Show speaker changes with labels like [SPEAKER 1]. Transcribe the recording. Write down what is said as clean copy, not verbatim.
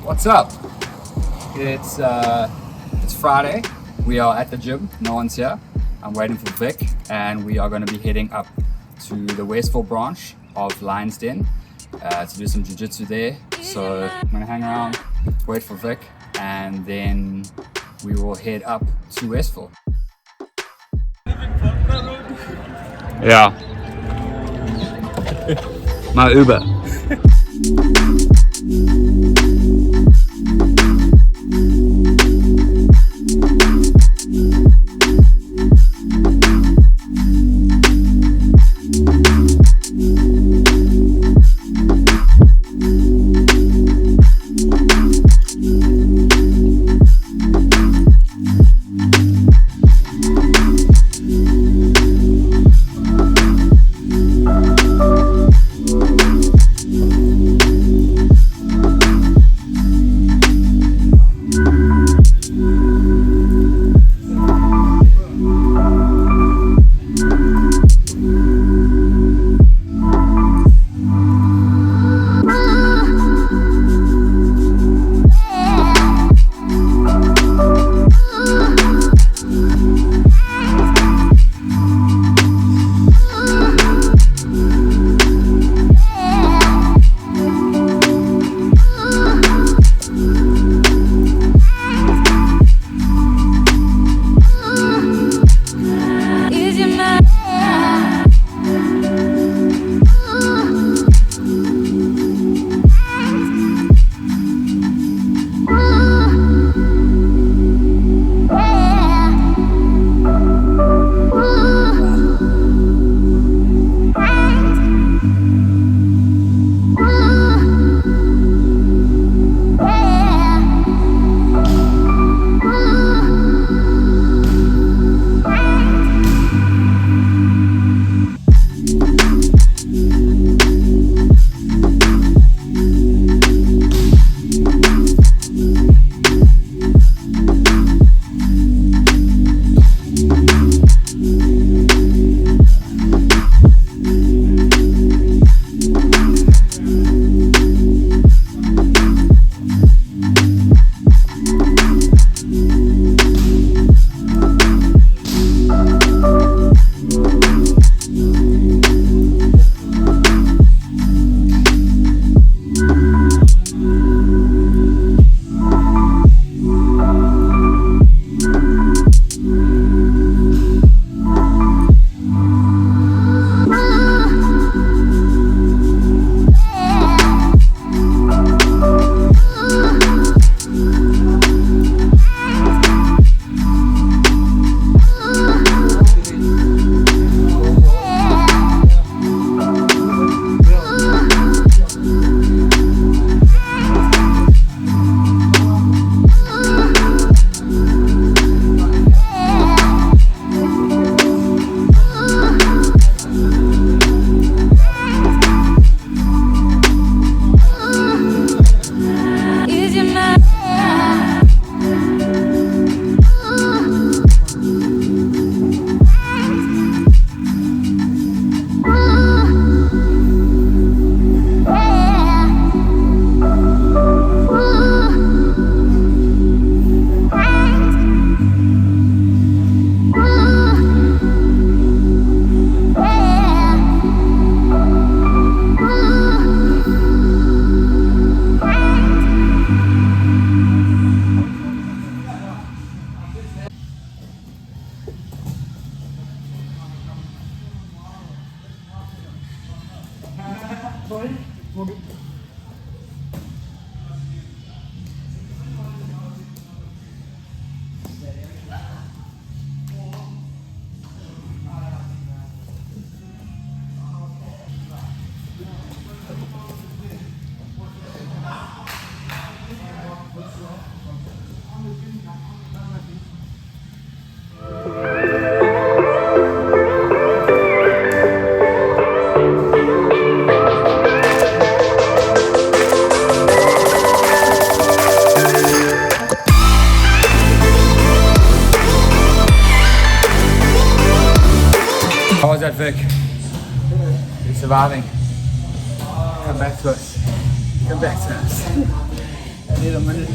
[SPEAKER 1] What's up? It's Friday. We are at the gym. No one's here. I'm waiting for Vic, and we are going to be heading up to the Westville branch of Lion's Den to do some Jiu-Jitsu there. So I'm going to hang around, wait for Vic, and then we will head up to Westville. Yeah. My Uber. How was that, Vic? You're surviving. Come back to us. Come back to us. I need a minute.